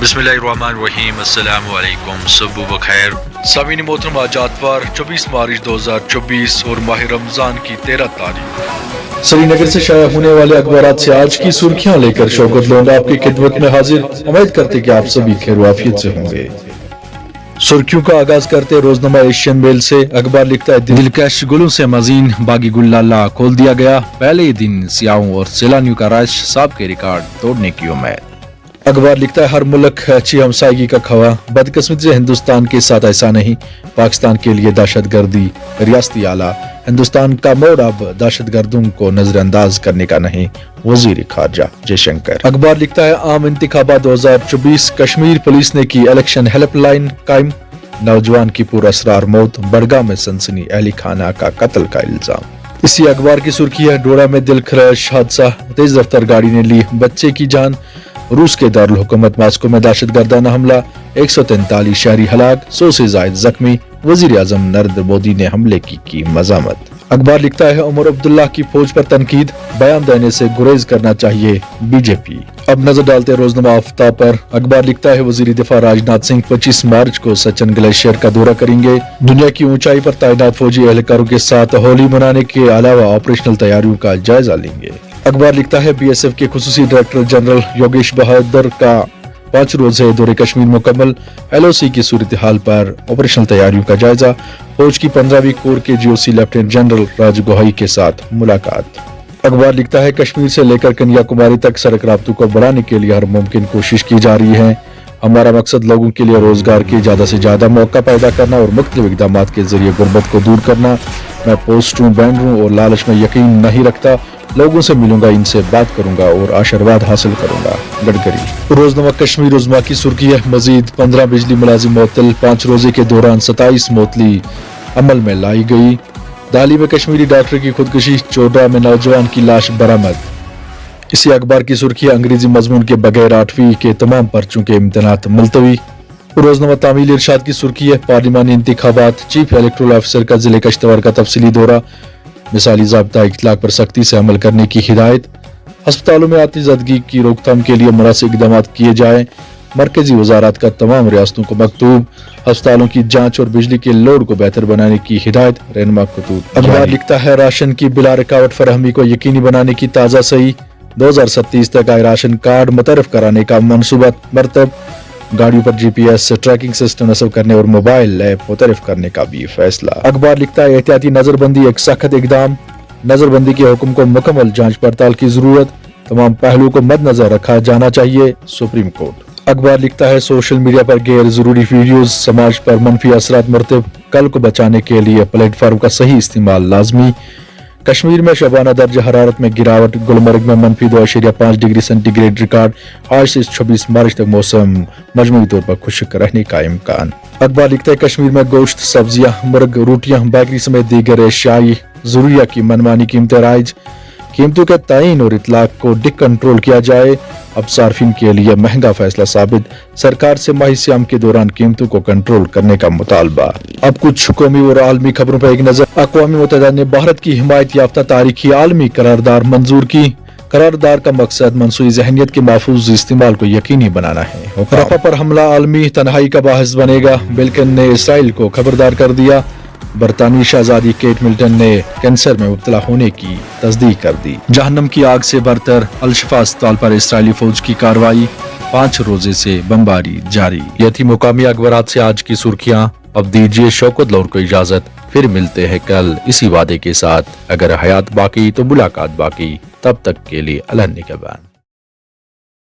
बिस्मिल्लाहिर्रहमानिर्रहीम, अस्सलाम वालेकुम, सुबह बखैर। सामीन मोहतरम, आज आतवार 24 मार्च 2024 और माह रमजान की 13 तारीख। श्रीनगर से शाया होने वाले अखबारात से आज की सुर्खियां लेकर शौकत लोग आपकी खिदमत में हाजिर। उम्मीद करते कि आप सभी खैर आफियत से होंगे। सुर्खियों का आगाज करते रोजनामा एशियन मेल से। अखबार लिखता है, दिलकश गुलों से मजीन बागी गुल्लाला खोल दिया गया, पहले ही दिन सियाहों और सैलानियों का रश, साहब के रिकॉर्ड तोड़ने की उम्मीद। अखबार लिखता है, हर मुल्क अच्छी हमसायगी का खवा, बदकिस्मती से हिंदुस्तान के साथ ऐसा नहीं, पाकिस्तान के लिए दहशतगर्दी रियासती आला, हिंदुस्तान का मोड़ अब दहशतगर्दों को नजरअंदाज करने का नहीं, वजीर खारजा जयशंकर। अखबार लिखता है, आम इंतखाबात 2024, कश्मीर पुलिस ने की इलेक्शन हेल्पलाइन कायम, नौजवान की पुरअसरार मौत, बड़गाम में सनसनी, अहली खाना का कत्ल का इल्जाम। इसी अखबार की सुर्खी है, डोडा में दिलखराश हादसा, तेज रफ्तार गाड़ी ने ली बच्चे की जान, रूस के दारुल हुकूमत मास्को में दहशतगर्दाना हमला, 143 शहरी हलाक, 100 से जायद जख्मी, वजीर आजम नरेंद्र मोदी ने हमले की मजामत। अखबार लिखता है, उमर अब्दुल्ला की फौज पर तनकीद, बयान देने से गुरेज करना चाहिए बीजेपी। अब नजर डालते रोजनामा आफ्ताब पर। अखबार लिखता है, वजीर दिफा राजनाथ सिंह 25 मार्च को सचन ग्लेशियर का दौरा करेंगे, दुनिया की ऊंचाई पर तैनात फौजी एहलकारों के साथ होली मनाने के अलावा ऑपरेशनल तैयारियों का जायजा लेंगे। अखबार लिखता है, बीएसएफ के खुसूसी डायरेक्टर जनरल योगेश बहादुर का 5 रोज़े दौरे कश्मीर मुकम्मल, एलओसी की सूरत हाल पर ऑपरेशनल तैयारियों का जायजा, फौज की 15वीं कोर के जीओसी लेफ्टिनेंट जनरल राज गोहाई के साथ मुलाकात। अखबार लिखता है, कश्मीर से लेकर कन्याकुमारी तक सड़क राब्तों को बढ़ाने के लिए हर मुमकिन कोशिश की जा रही है, हमारा मकसद लोगों के लिए रोजगार के ज्यादा से ज्यादा मौका पैदा करना और मुख्तलिफ इक़दामात के जरिए गुर्बत को दूर करना। मैं पोस्ट हूँ, बैंड हूँ और लालच में यकीन नहीं रखता, लोगों से मिलूंगा, इनसे बात करूंगा और आशीर्वाद हासिल करूंगा, गडकरी। रोजनामा कश्मीर उज़्मा की सुर्खी है, मजीद 15 बिजली मुलाजिम मुअत्तल, 5 रोजे के दौरान 27 मुअत्तली अमल में लाई गई। दाली में कश्मीरी डॉक्टर की खुदकुशी, चोडा में नौजवान की लाश बरामद। इसी अखबार की सुर्खी है, अंग्रेजी मजमून के बगैर 8वीं के तमाम पर्चों के इम्तहानात मुलतवी। रोजनामा तामील इरशाद की सुर्खी है, पार्लिमानी इंतखाबात, चीफ इलेक्टोरल ऑफिसर का जिले कश्तवाड़ का तफसीली दौरा, मिसाली ज़ाब्ता इख्तिलाक पर सख्ती से अमल करने की हिदायत, अस्पतालों में आतिशज़दगी की रोकथाम के लिए मुनासिब इक़दाम किए जाए, मरकजी वजारात का तमाम रियासतों को मकतूब, अस्पतालों की जांच और बिजली के लोड को बेहतर बनाने की हिदायत, रहनुमा खतूत। अखबार लिखता है, राशन की बिला रुकावट फराहमी को यकीनी बनाने की ताज़ा सही, 2037 तक आए राशन कार्ड मुतरफ कराने का मनसूबा मरतब, गाड़ियों पर जीपीएस ट्रैकिंग सिस्टम नस्ब करने और मोबाइल ऐप मुतरफ करने का भी फैसला। अखबार लिखता है, एहतियाती नजरबंदी एक सख्त इकदाम, नजरबंदी के हुक्म को मुकम्मल जांच पड़ताल की जरूरत, तमाम पहलुओं को मद्देनजर रखा जाना चाहिए, सुप्रीम कोर्ट। अखबार लिखता है, सोशल मीडिया पर गैर जरूरी वीडियोज समाज पर मनफी असरात मरतब, कल को बचाने के लिए प्लेटफॉर्म का सही इस्तेमाल लाजमी। कश्मीर में शबाना दर्ज हरारत में गिरावट, गुलमर्ग में -2.5 डिग्री सेंटीग्रेड रिकॉर्ड, आज से 26 मार्च तक मौसम मजमूई तौर पर खुश्क रहने का इम्कान। अखबार लिखता है, कश्मीर में गोश्त, सब्जियां, मुर्ग, रोटियां, बेकरी समेत दीगर एशियाई जरूरिया की मनमानी कीमतें राइज, कीमतों के तयन और इतलाक को डिक कंट्रोल किया जाए, अब सार्फिन के लिए महंगा फैसला साबित, सरकार से माही सियाम के दौरान कीमतों को कंट्रोल करने का मुतालबा। अब कुछ कौमी और आलमी खबरों पर एक नजर। अक़वाम मुत्तहिदा ने भारत की हिमायत याफ्ता तारीखी आलमी करारदार मंजूर की, करारदार का मकसद मनसूई जहनियत के महफूज इस्तेमाल को यकीनी बनाना है। रफा पर हमला आलमी तनहाई का बाहिस बनेगा, बिल्किन ने इसराइल को खबरदार कर दिया, बरतानवी शहजादी केट मिल्टन ने कैंसर में मुब्तला होने की तस्दीक कर दी। जहन्नम की आग से बरतर अल-शिफा अस्पताल पर इसराइली फौज की कार्रवाई, 5 रोजे से बमबारी जारी। ये थी मुकामी अखबारात से आज की सुर्खियां। अब दीजिए शौकत लौर को इजाजत, फिर मिलते हैं कल इसी वादे के साथ, अगर हयात बाकी तो मुलाकात बाकी, तब तक के लिए अल्लाह निगहबान।